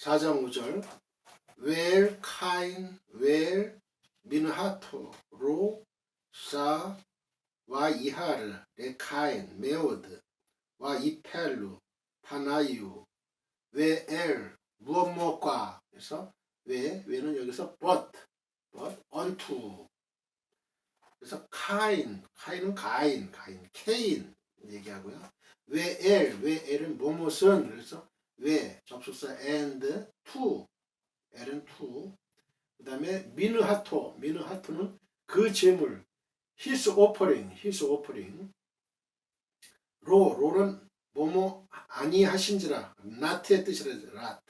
4장 5절 웰 카인 웰 민하토 로 사 와 이하르 레카인 메오드 와 이펠루 파나유 웨엘 무엇무엇과 그래서 왜는 여기서 but unto 그래서 카인은 가인 케인 얘기하고요. 웨엘은 뭐뭇은 그래서 왜 접속사 and to L은 to 그 다음에 미느하토는 그 재물 his offering 로는 뭐뭐 아니하신지라 not의 뜻이라 not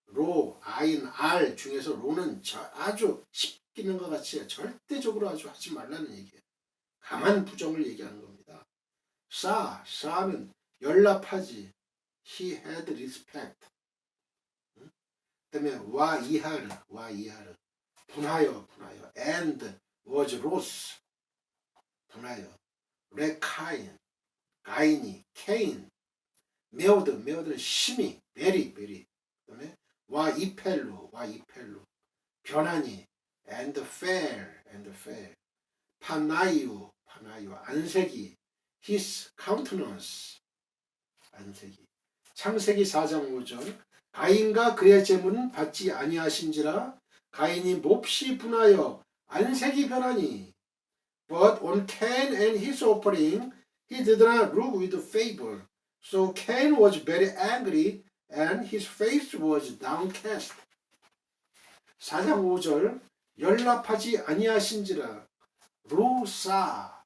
로 아인 알 중에서 로는 아주 씹기는 것 같이 절대적으로 아주 하지 말라는 얘기예요. 강한 부정을 얘기하는 겁니다. 사는 연락하지 he had respect 그 다음에 와 이하르 분하여 and was lost 분하여 레카인 가인이 케인 메오드는 심히 베리 그 다음에 와 이펠루 변하니 and fair 파나이유 안색이 his countenance 안색이 창세기 4장 5절 가인과 그의 재물은 받지 아니하신지라 가인이 몹시 분하여 안색이 변하니 but on Cain and his offering he did not look with favor so Cain was very angry and his face was downcast 4장 5절 연락하지 아니하신지라 로사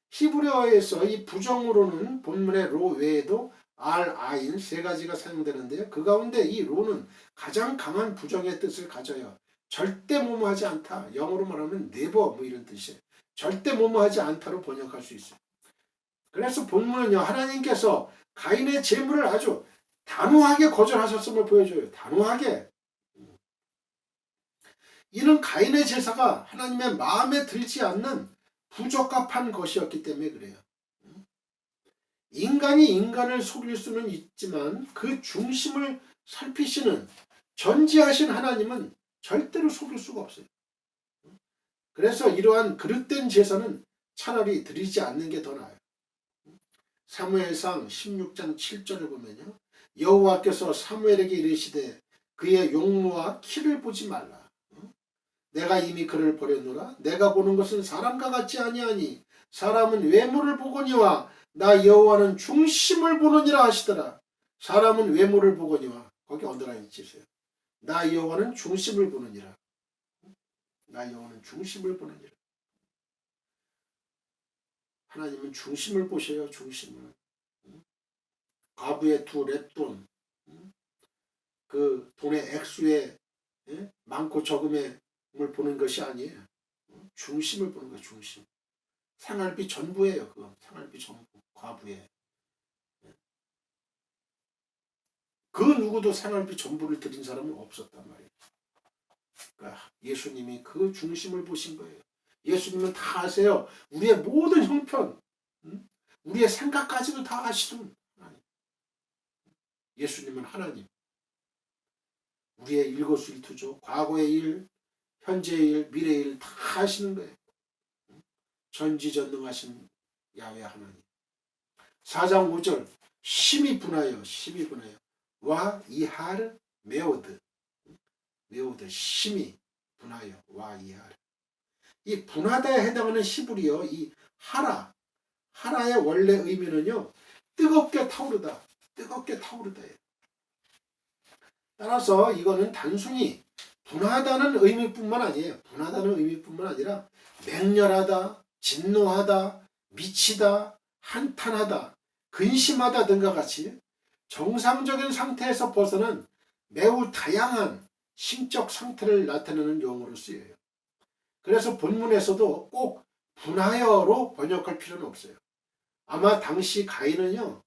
히브리어에서 이 부정으로는 본문의 로 외에도 아인 세 가지가 사용되는데요. 그 가운데 이 로는 가장 강한 부정의 뜻을 가져요. 절대 뭐뭐하지 않다. 영어로 말하면 never 뭐 이런 뜻이에요. 절대 뭐뭐하지 않다로 번역할 수 있어요. 그래서 본문은요. 하나님께서 가인의 재물을 아주 단호하게 거절하셨음을 보여줘요. 단호하게. 이는 가인의 제사가 하나님의 마음에 들지 않는 부적합한 것이었기 때문에 그래요. 인간이 인간을 속일 수는 있지만 그 중심을 살피시는 전지하신 하나님은 절대로 속일 수가 없어요. 그래서 이러한 그릇된 제사는 차라리 드리지 않는 게 더 나아요. 사무엘상 16장 7절을 보면요. 여호와께서 사무엘에게 이르시되 그의 용모와 키를 보지 말라. 내가 이미 그를 버렸노라. 내가 보는 것은 사람과 같지 아니하니 사람은 외모를 보거니와 나 여호와는 중심을 보느니라 하시더라. 사람은 외모를 보거니와 거기 언더라인 치세요. 나 여호와는 중심을 보느니라. 나 여호와는 중심을 보느니라. 하나님은 중심을 보셔요. 중심을. 과부의 두 렛돈 그 돈의 액수에 많고 적음을 보는 것이 아니에요. 중심을 보는 거예요. 중심. 생활비 전부예요. 그건 생활비 전부. 과부에. 그 누구도 생활비 전부를 드린 사람은 없었단 말이에요. 그러니까 예수님이 그 중심을 보신 거예요. 예수님은 다 아세요. 우리의 모든 형편, 우리의 생각까지도 다 아시는 하나님. 예수님은 하나님. 우리의 일거수일투족, 과거의 일, 현재의 일, 미래의 일 다 아시는 거예요. 전지전능하신 야훼 하나님. 4장 5절 심히 분하여 와 이하르 메오드 심히 분하여 와 이하르 이 분하다에 해당하는 히브리어 이 하라의 원래 의미는요 뜨겁게 타오르다예요. 따라서 이거는 단순히 분하다는 의미뿐만 아니라 맹렬하다, 진노하다, 미치다, 한탄하다, 근심하다 등과 같이 정상적인 상태에서 벗어난 매우 다양한 심적 상태를 나타내는 용어로 쓰여요. 그래서 본문에서도 꼭 분하여로 번역할 필요는 없어요. 아마 당시 가인은요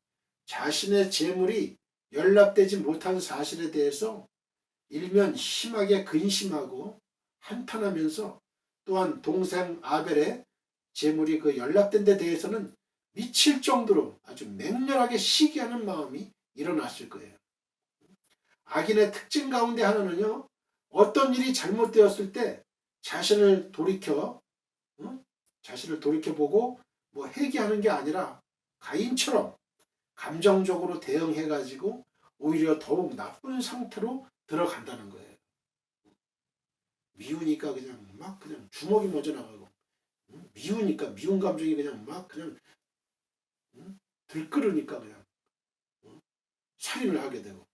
자신의 재물이 연락되지 못한 사실에 대해서 일면 심하게 근심하고 한탄하면서 또한 동생 아벨의 재물이 그 연락된 데 대해서는 미칠 정도로 아주 맹렬하게 시기하는 마음이 일어났을 거예요. 악인의 특징 가운데 하나는요. 어떤 일이 잘못되었을 때 자신을 돌이켜 자신을 돌이켜보고 뭐 회개하는 게 아니라 가인처럼 감정적으로 대응해가지고 오히려 더욱 나쁜 상태로 들어간다는 거예요. 미우니까 그냥 주먹이 먼저 나가고 미우니까 미운 감정이 그냥 막 그냥 들끓으니까 그냥 살인을 하게 되고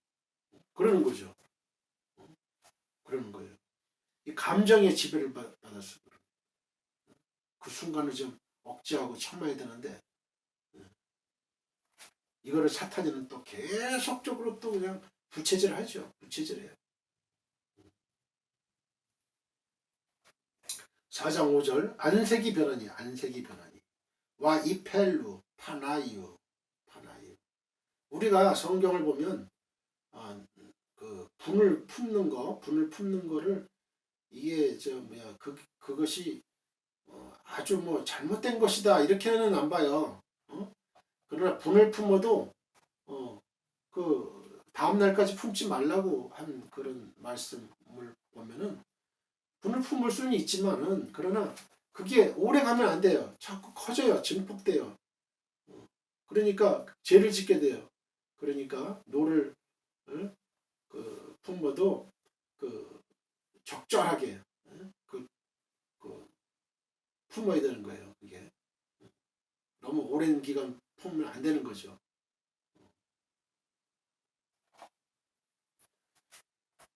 그러는 거죠. 그러는 거예요. 이 감정의 지배를 받았어. 그 순간을 좀 억제하고 참아야 되는데 이거를 사탄이는 또 계속적으로 또 그냥 부채질하죠. 부채질해요. 4장 5절 안색이 변하니 안색이 변하니 와 이펠루 파나이유 파나이유 우리가 성경을 보면 그 분을 품는 거를 이게 그것이 아주 뭐 잘못된 것이다 이렇게는 안 봐요. 그러나 분을 품어도 그 다음 날까지 품지 말라고 한 그런 말씀을 보면은 분을 품을 수는 있지만은 그러나 그게 오래 가면 안 돼요. 자꾸 커져요. 증폭돼요. 그러니까 죄를 짓게 돼요. 그러니까 노를 품어도 그 적절하게 그 품어야 되는 거예요. 그게 너무 오랜 기간 품으면 안 되는 거죠.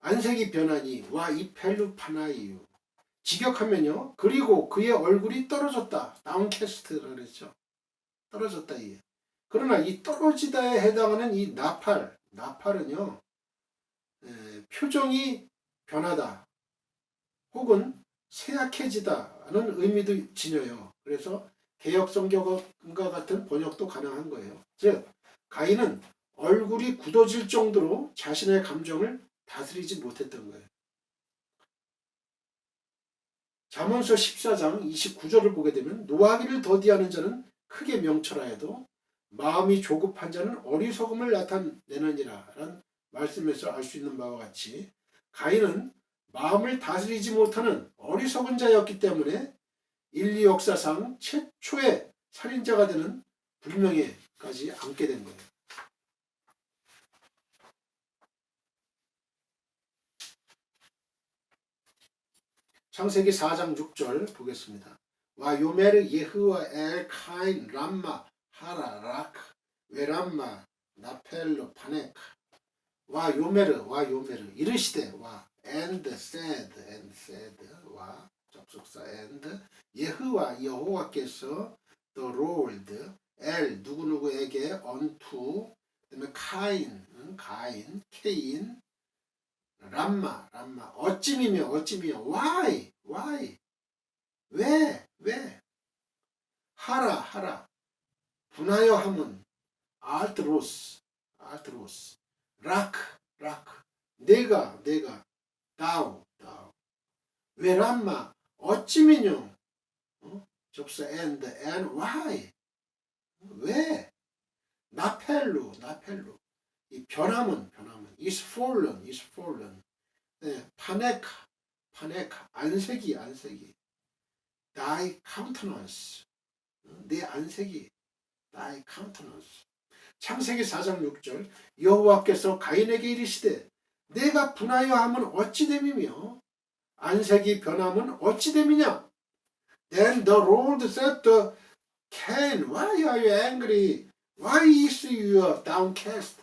안색이 변하니 와 이펠루 파나이유 직역하면요. 그리고 그의 얼굴이 떨어졌다. 다운캐스트라 그랬죠. 떨어졌다 이게. 그러나 이 떨어지다에 해당하는 이 나팔은요. 표정이 변하다 혹은 쇠약해지다는 의미도 지녀요. 그래서 개역성경과 같은 번역도 가능한 거예요. 즉 가인은 얼굴이 굳어질 정도로 자신의 감정을 다스리지 못했던 거예요. 잠언서 14장 29절을 보게 되면 노하기를 더디하는 자는 크게 명철하여도 마음이 조급한 자는 어리석음을 나타내느니라 라는 말씀에서 알 수 있는 바와 같이 가인은 마음을 다스리지 못하는 어리석은 자였기 때문에 인류 역사상 최초의 살인자가 되는 불명예까지 안게 된 거예요. 창세기 4장 6절 보겠습니다. 와 요메르 예흐와 엘 카인 람마 하라 라크 웨람마 나펠로 파네카 와 요메르 이르시되 와 and said 와 접속사 and 예흐와 여호와께서 the Lord 엘 누구누구에게 unto 그다음에 가인 케인 람마 어찌미며 why 왜 하라 분하여 함은 알트로스 라크 내가 다우 왜 람마 어찌미뇨 접수 and why 왜 나펠루 이 변함은 is fallen 파네카 안색이 thy countenance 내 안색이 thy countenance 창세기 4장 6절 여호와께서 가인에게 이르시되 내가 분하여 함은 어찌 됨이며 안색이 변함은 어찌 됨이냐 Then the Lord said to Cain, why are you angry? Why is you downcast?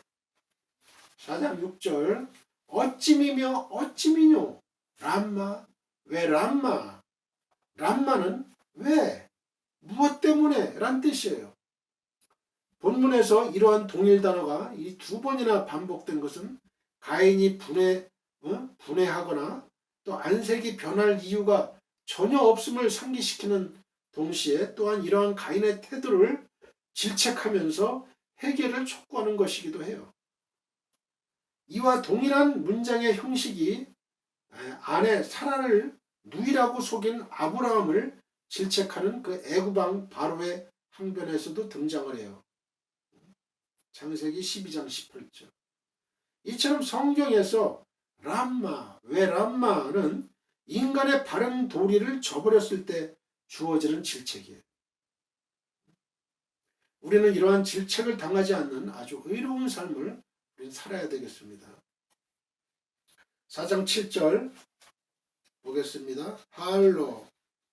4장 6절 어찌미뇨 람마 왜 람마는 왜 무엇 때문에 란 뜻이에요. 본문에서 이러한 동일 단어가 이 두 번이나 반복된 것은 가인이 분해하거나 또 안색이 변할 이유가 전혀 없음을 상기시키는 동시에 또한 이러한 가인의 태도를 질책하면서 해결을 촉구하는 것이기도 해요. 이와 동일한 문장의 형식이 아내 사라를 누이라고 속인 아브라함을 질책하는 그 애굽왕 바로의 항변에서도 등장을 해요. 창세기 12장 18절 이처럼 성경에서 람마, 왜 람마는 인간의 바른 도리를 저버렸을 때 주어지는 질책이에요. 우리는 이러한 질책을 당하지 않는 아주 의로운 삶을 우리는 살아야 되겠습니다. 4장 7절 보겠습니다. 할로,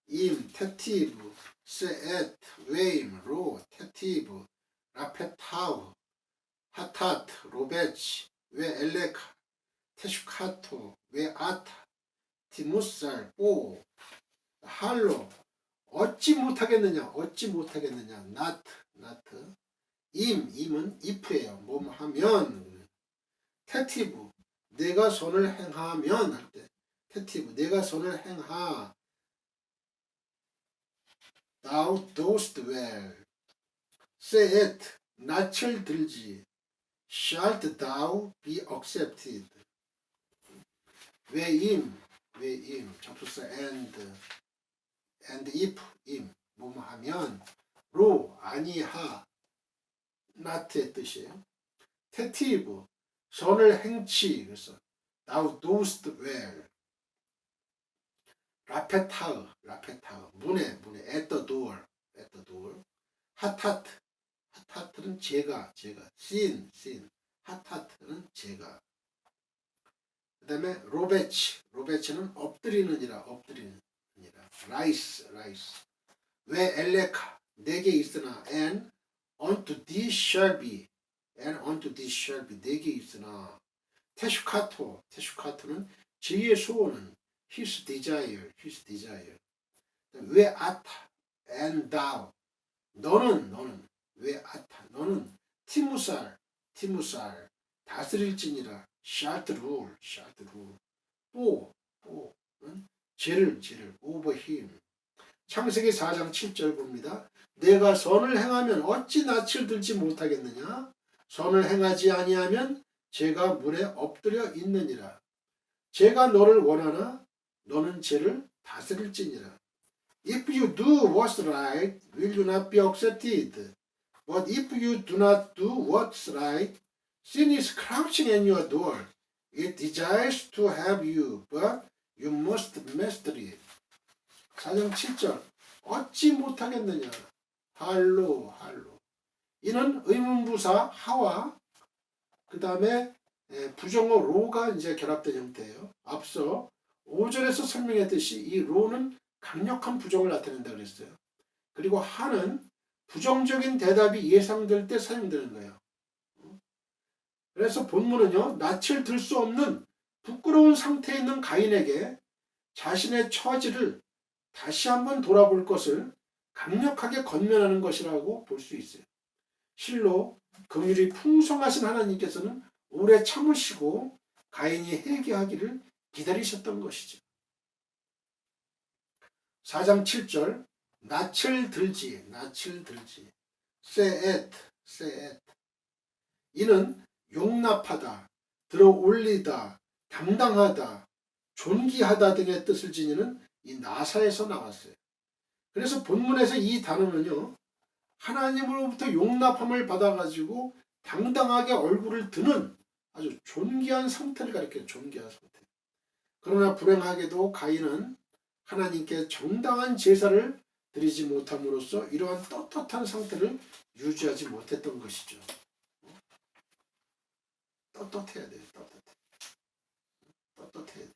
임, 테티브, 세엣, 웨임, 로, 테티브, 라페타우, 하타트, 로베치, 웨 엘레카, 테슈카토, 웨 아타, 티무살, 오, 할로, 어찌 못하겠느냐, 어찌 못하겠느냐, 나트, 임은 if예요. 뭐하면, 테티브, 내가 선을 행하면 할 때, 테티브, 내가 선을 행하, thou dost well, seet, 낯을 들지, shalt thou be accepted, 외임, 접속사 and if, 뭐하면, 로, 아니하, not의 뜻이에요. 테티브, 선을 행치, 그래서 thou dost well, 라페타흐, 문에, at the door, 하타트는 제가, 신, 하타트는 제가. 그 다음에 로베치는 엎드리느니라, 라이스, 왜 엘레카, 내게 있으나, and unto thee shall be, 내게 있으나, 테슈카토는 저의 소원은 his desire, 왜 아타, and thou, 너는 왜 아타, 너는 티무살, 다스릴지니라, shalt rule, 뽀는 죄를 over him. 창세기 4장 7절 봅니다. 내가 선을 행하면 어찌 낯을 들지 못하겠느냐? 선을 행하지 아니하면 죄가 물에 엎드려 있느니라. 죄가 너를 원하나 너는 죄를 다스릴지니라. If you do what's right, will you not be accepted? But if you do not do what's right, sin is crouching at your door. It desires to have you, but you must master it. 4장 7절 어찌 못하겠느냐. 할로. 이는 의문부사 하와 그 다음에 부정어 로가 이제 결합된 형태예요. 앞서 5절에서 설명했듯이 이 로는 강력한 부정을 나타낸다 그랬어요. 그리고 하는 부정적인 대답이 예상될 때 사용되는 거예요. 그래서 본문은요, 낯을 들 수 없는 부끄러운 상태에 있는 가인에게 자신의 처지를 다시 한번 돌아볼 것을 강력하게 권면하는 것이라고 볼 수 있어요. 실로 긍휼이 풍성하신 하나님께서는 오래 참으시고 가인이 회개하기를 기다리셨던 것이죠. 4장 7절 낯을 들지 세엣 이는 용납하다, 들어올리다, 당당하다, 존귀하다 등의 뜻을 지니는 이 나사에서 나왔어요. 그래서 본문에서 이 단어는요, 하나님으로부터 용납함을 받아가지고 당당하게 얼굴을 드는 아주 존귀한 상태를 가리켜요. 존귀한 상태. 그러나 불행하게도 가인은 하나님께 정당한 제사를 드리지 못함으로써 이러한 떳떳한 상태를 유지하지 못했던 것이죠. 떳떳해야 돼요. 떳떳해야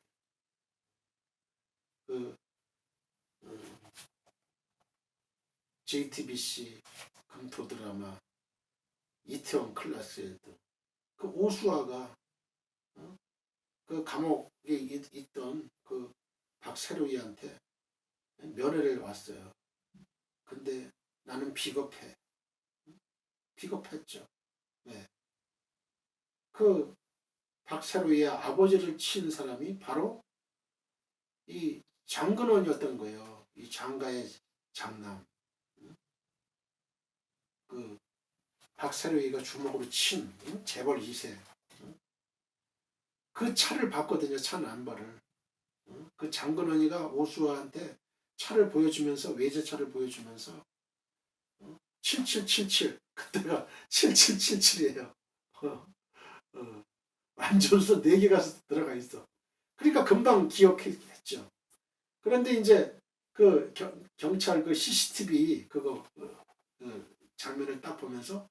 돼요. JTBC 금토 드라마 이태원 클라스에도 그 오수아가 그 감옥에 있던 그 박세로이한테 면회를 왔어요. 근데 나는 비겁했죠. 네. 그 박세로이의 아버지를 친 사람이 바로 이 장근원이었던 거예요. 이 장가의 장남. 그 박세로이가 주먹으로 친 재벌 2세. 그 차를 봤거든요. 차 넘버를. 그 장근원이가 오수아한테 차를 보여주면서 외제차를 보여주면서 7777 그때가 7777이에요. 완전수 4개가 들어가 있어. 그러니까 금방 기억했죠. 그런데 이제 그 경찰 그 CCTV 그거 그 장면을 딱 보면서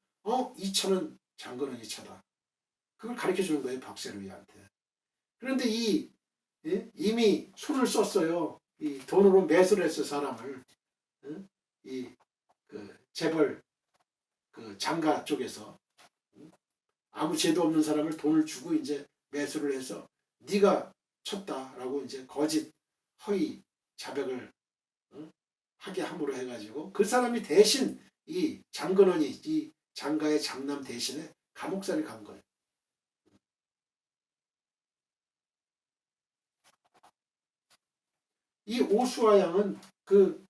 이 차는 장건원이 차다. 그걸 가르쳐 주는 거예요, 박세로이한테. 그런데 이미 손을 썼어요. 이 돈으로 매수를 했어, 사람을. 응? 그 재벌 그 장가 쪽에서 아무 죄도 없는 사람을 돈을 주고 이제 매수를 해서 네가 쳤다라고 이제 거짓 허위 자백을 하게 함으로 해가지고 그 사람이 대신 이 장건원이 이 장가의 장남 대신에 감옥살이 간 거예요. 이 오수아 양은 그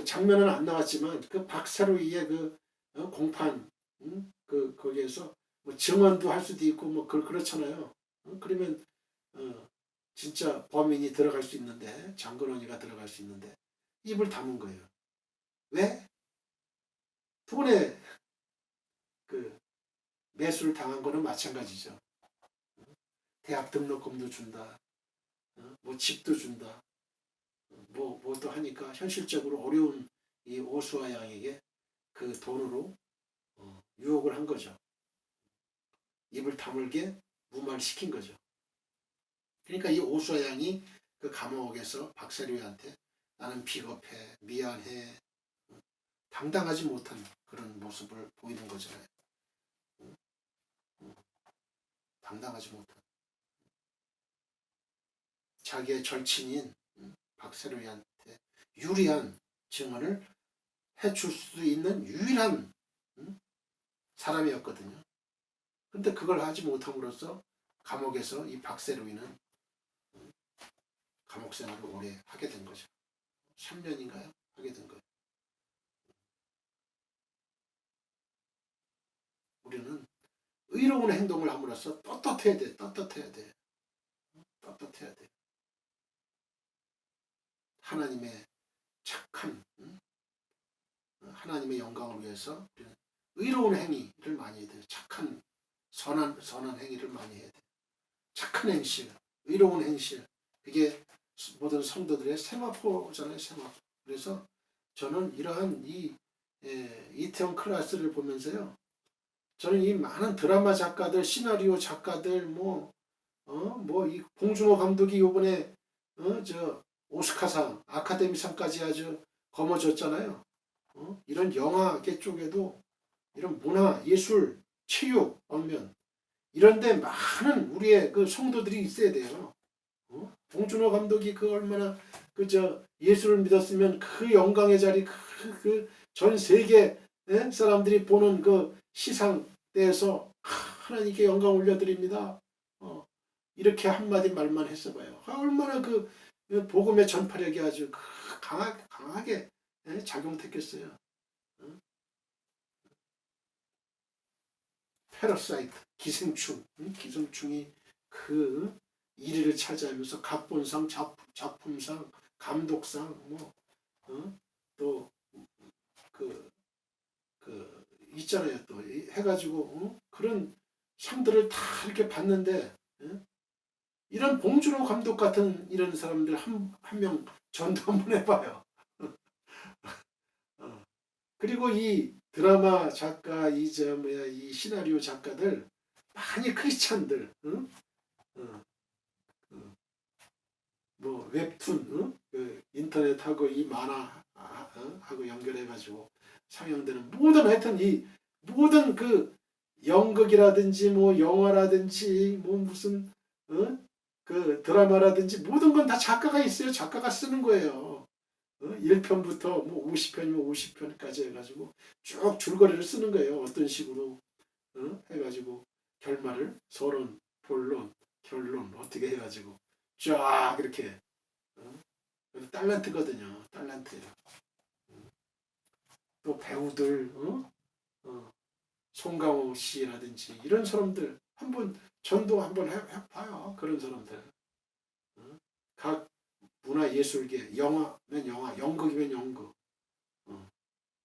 장면은 안 나왔지만 그 박사로이의 그 공판 거기에서 뭐 증언도 할 수도 있고 뭐 그렇잖아요. 그러면 진짜 범인이 들어갈 수 있는데 장건원이가 들어갈 수 있는데 입을 다문 거예요. 왜? 돈에 그 매수를 당한 거는 마찬가지죠. 대학 등록금도 준다. 뭐 집도 준다. 뭐도 하니까 현실적으로 어려운 이 오수아 양에게 그 돈으로 유혹을 한 거죠. 입을 다물게 무말시킨 거죠. 그러니까 이 오수아 양이 그 감옥에서 박세류한테 나는 비겁해, 미안해, 당당하지 못한 그런 모습을 보이는 거잖아요. 당당하지 못한 자기의 절친인 박세류한테 유리한 증언을 해줄 수 있는 유일한 사람이었거든요. 근데 그걸 하지 못함으로써 감옥에서 이 박세로이는 감옥 생활을 오래 하게 된 거죠. 3년인가요? 하게 된 거예요. 우리는 의로운 행동을 함으로써 떳떳해야 돼. 떳떳해야 돼. 떳떳해야 돼. 하나님의 착한 하나님의 영광을 위해서 의로운 행위를 많이 해야 돼. 착한 선한 행위를 많이 해야 돼. 착한 행실, 의로운 행실. 그게 모든 성도들의 세마포잖아요. 세마포. 그래서 저는 이러한 이태원 클라스를 보면서요. 저는 이 많은 드라마 작가들, 시나리오 작가들, 이 봉준호 감독이 요번에 저 오스카상, 아카데미상까지 아주 거머쥐었잖아요. 이런 영화계 쪽에도 이런 문화, 예술, 체육 방면 이런데 많은 우리의 그 성도들이 있어야 돼요. 봉준호 감독이 그 얼마나 그저 예술을 믿었으면 그 영광의 자리 그 전 세계 사람들이 보는 그 시상대에서 하나님께 영광 올려드립니다. 이렇게 한마디 말만 했어봐요. 얼마나 그 복음의 전파력이 아주 강하게 작용됐겠어요. 패러사이트, 기생충이 그 1위를 차지하면서 각본상, 작품상, 감독상, 또그 있잖아요. 또 해가지고 그런 상들을 다 이렇게 받는데 이런 봉준호 감독 같은 이런 사람들 한 명 전도 한번 해봐요. 그리고 이 드라마 작가, 이 시나리오 작가들 많이 크리스찬들, 뭐 웹툰, 그 인터넷하고 이 만화하고 연결해가지고 상영되는 모든 하여튼 이 모든 그 연극이라든지 뭐 영화라든지 뭐 무슨 그 드라마라든지 모든 건 다 작가가 있어요. 작가가 쓰는 거예요. 1편부터 뭐 50편이면 50편까지 해가지고 쭉 줄거리를 쓰는 거예요. 어떤 식으로 해가지고 결말을 서론, 본론, 결론 어떻게 해가지고 쫙 이렇게 달란트거든요. 달란트예요. 또 배우들 송강호 씨라든지 이런 사람들 한번 전도 한번 해봐요. 그런 사람들 각 문화예술계 영화면 영화, 연극이면 연극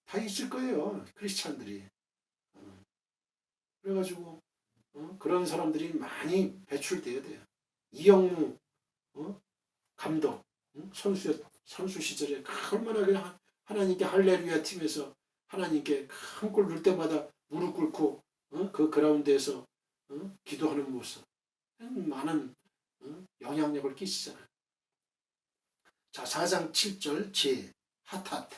다 있을 거예요. 크리스찬들이 그래가지고 그런 사람들이 많이 배출돼야 돼요. 이영무 감독 선수 시절에 얼마나 그냥 하나님께 할렐루야 팀에서 하나님께 한 골 넣을 때마다 무릎 꿇고 그 그라운드에서 기도하는 모습 많은 영향력을 끼치잖아요. 자, 4장 7절 제 핫핫